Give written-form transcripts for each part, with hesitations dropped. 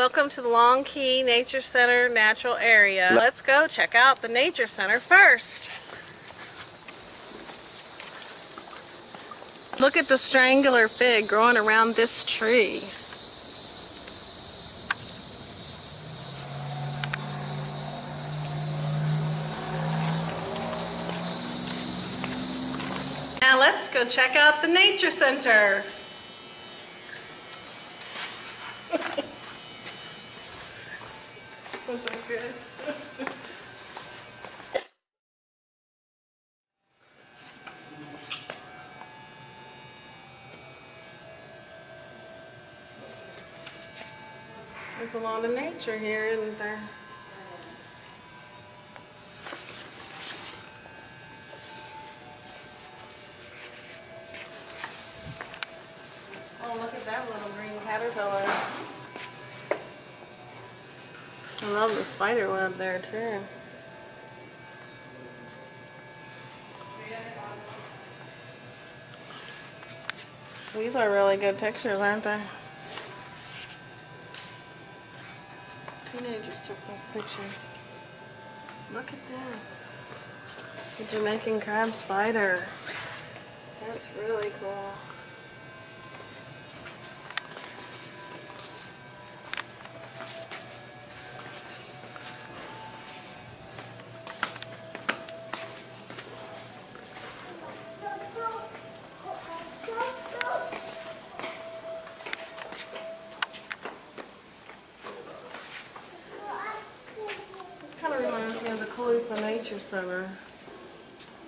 Welcome to the Long Key Nature Center Natural Area. Let's go check out the Nature Center first. Look at the strangler fig growing around this tree. Now let's go check out the Nature Center. Was that good? There's a lot of nature here, isn't there? Oh, look at that little green caterpillar. I love the spider web there too. These are really good pictures, aren't they? Teenagers took those pictures. Look at this. The Jamaican crab spider. That's really cool. This kind of reminds me of the Calusa Nature Center,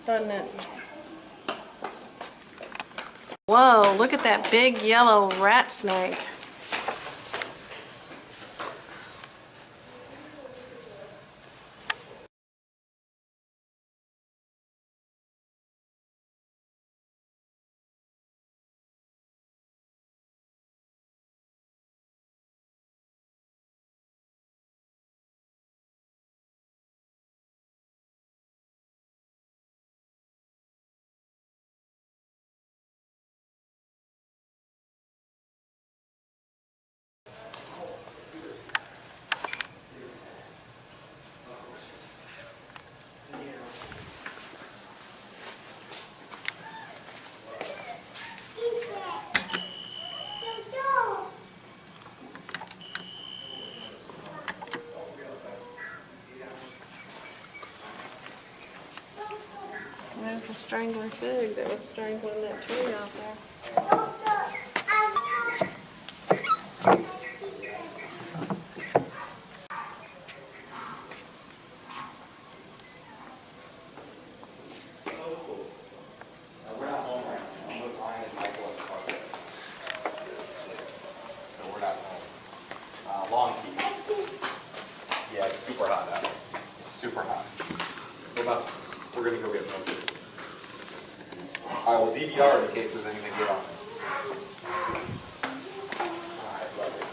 doesn't it? Whoa, look at that big yellow rat snake. There's the strangler fig that was strangling that tree out there. Long Key. Yeah, it's super hot out. It's super hot. We're gonna go get milk. I will DVR in case there's anything good on it. I love it.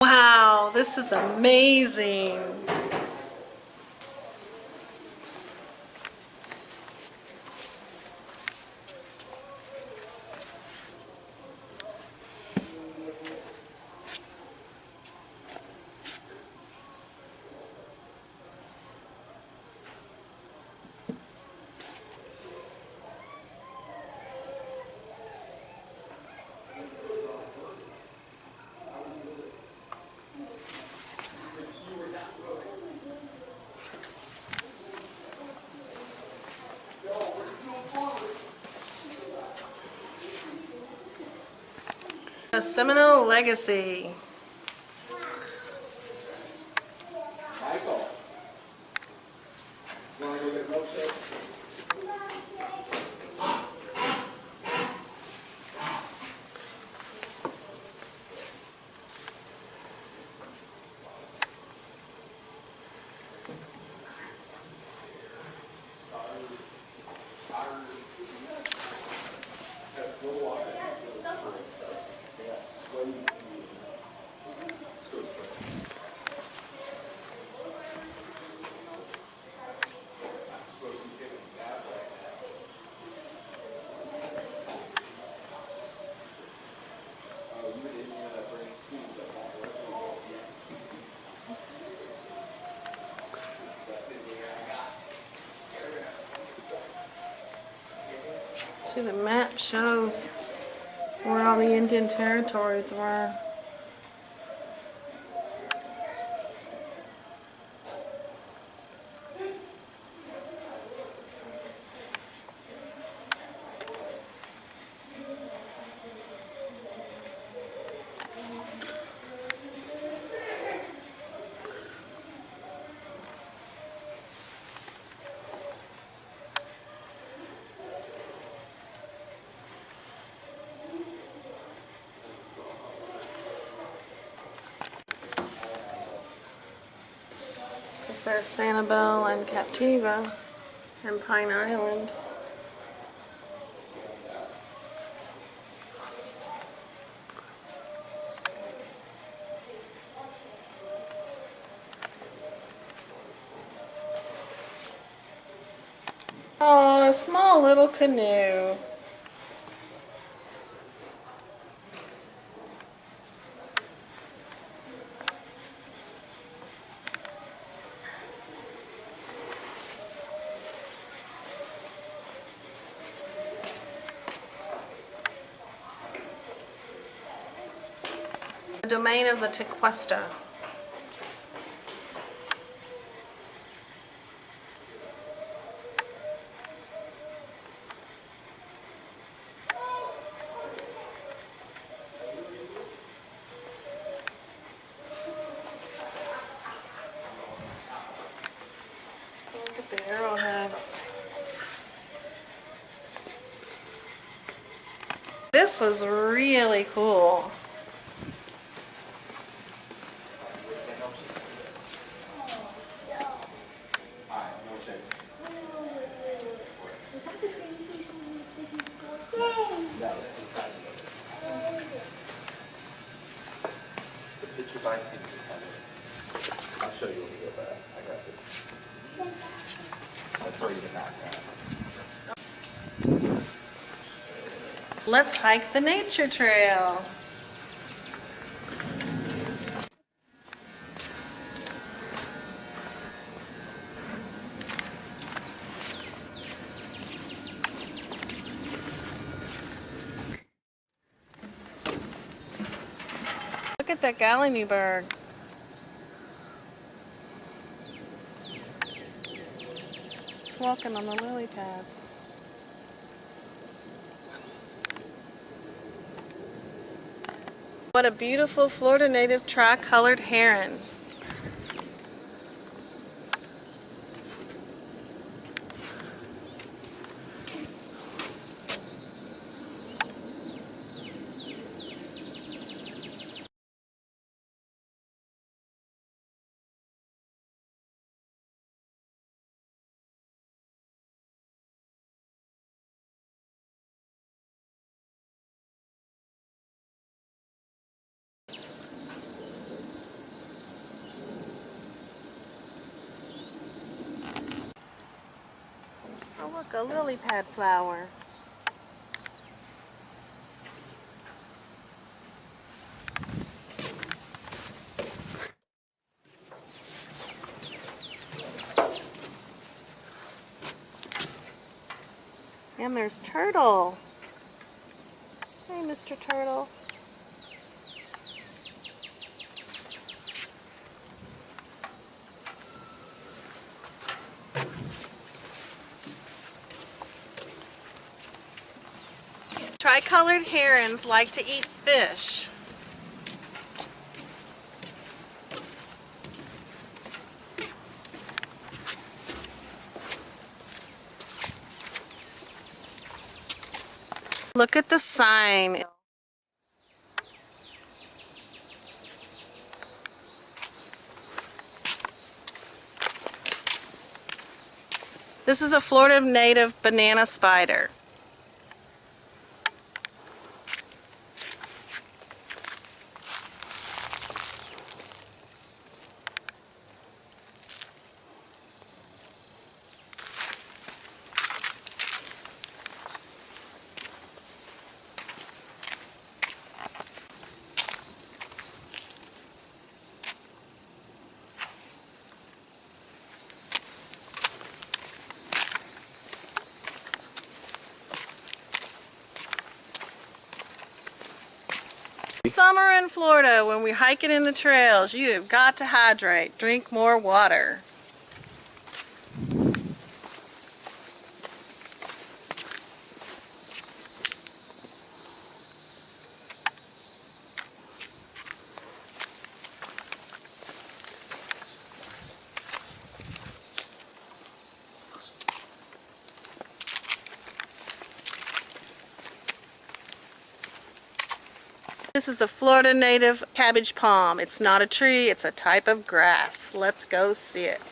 Wow, this is amazing. A Seminole Legacy. Michael, you want to go get a milkshake? See, the map shows where all the Indian territories were. Because there's Sanibel and Captiva and Pine Island. Oh, a small little canoe. The domain of the Tequesta. Look at the arrowheads. This was really cool. I'll show you when we get back. I got it. That's already been knocked out. Let's hike the nature trail. Look at that gallimy bird. It's walking on the lily pad. What a beautiful Florida native tri-colored heron. Oh look, a lily pad flower. And there's Turtle. Hey, Mr. Turtle. Tricolored herons like to eat fish. Look at the sign. This is a Florida native banana spider. Summer in Florida, when we're hiking in the trails, you have got to hydrate. Drink more water. This is a Florida native cabbage palm. It's not a tree, it's a type of grass. Let's go see it.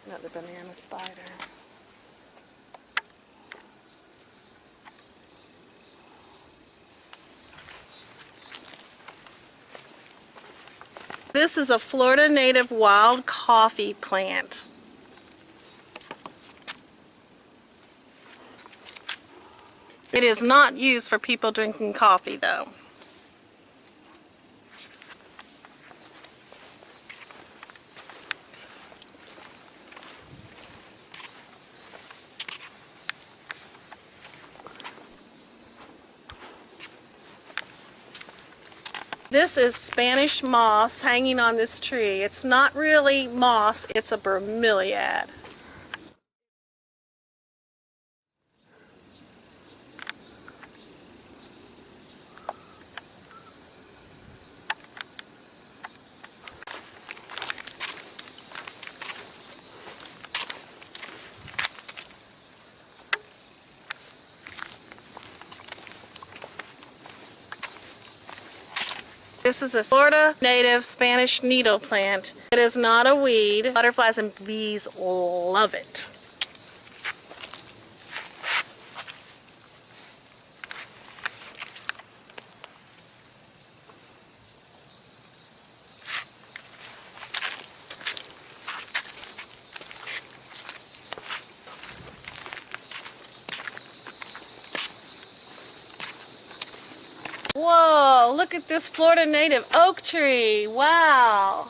Another banana spider. This is a Florida native wild coffee plant. It is not used for people drinking coffee though. This is Spanish moss hanging on this tree. It's not really moss, it's a bromeliad. This is a Florida native Spanish needle plant. It is not a weed. Butterflies and bees love it. Whoa, look at this Florida native oak tree. Wow.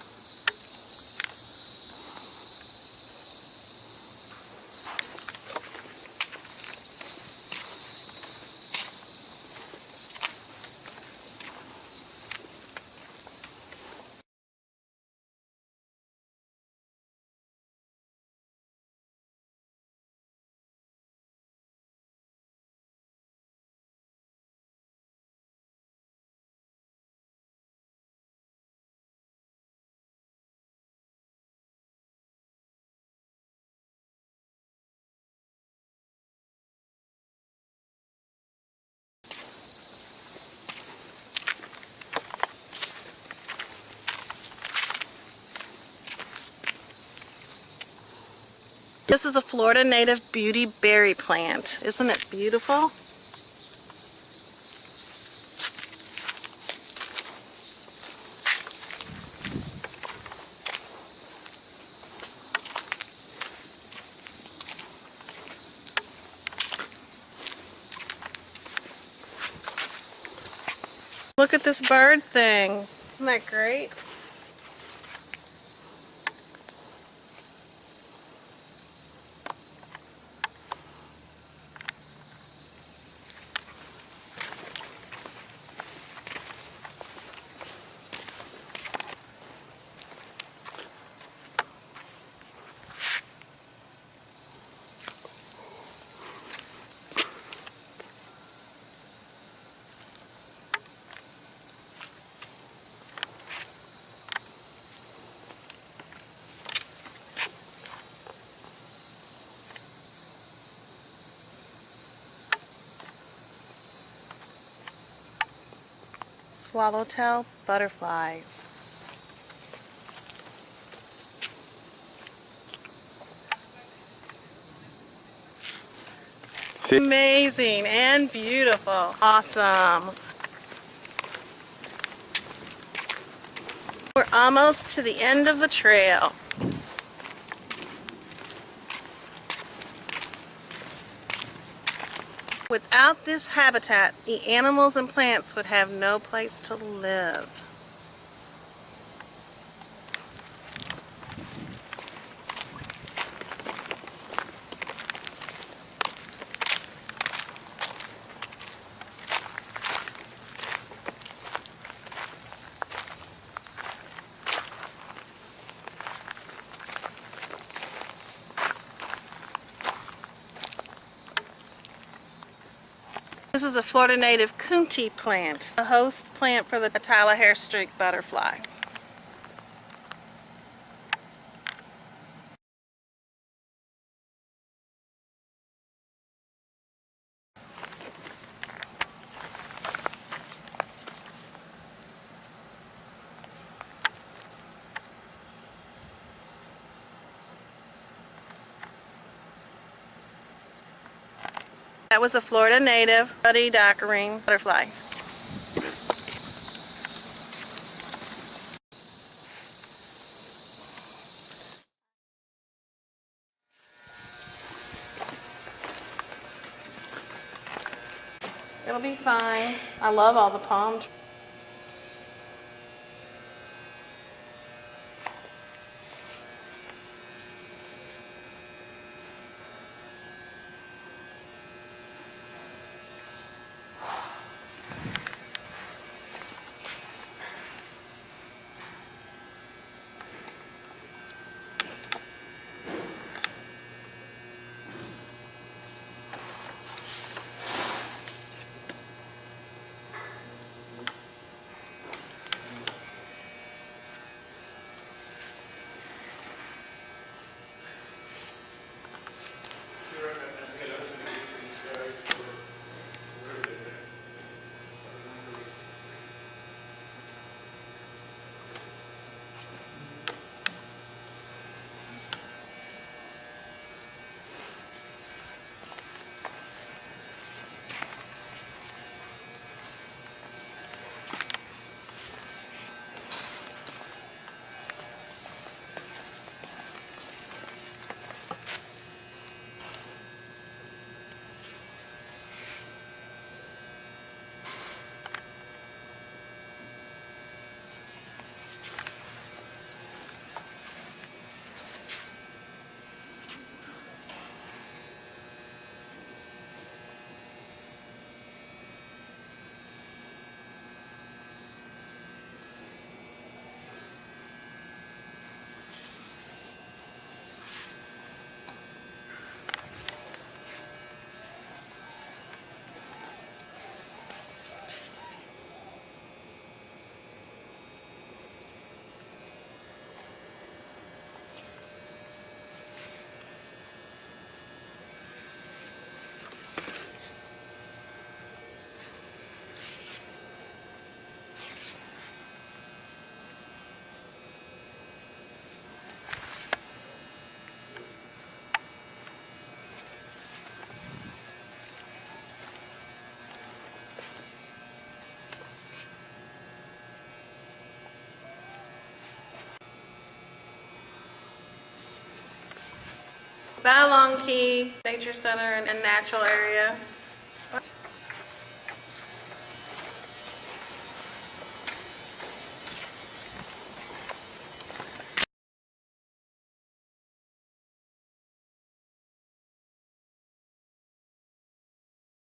This is a Florida native beauty berry plant. Isn't it beautiful? Look at this bird thing. Isn't that great? swallowtail butterflies. See? Amazing and beautiful. Awesome. We're almost to the end of the trail. Without this habitat, the animals and plants would have no place to live. This is a Florida native coontie plant, a host plant for the Atala hair streak butterfly. That was a Florida native buddy dackering butterfly. It'll be fine. I love all the palm trees. Balong Key Nature Center and Natural Area.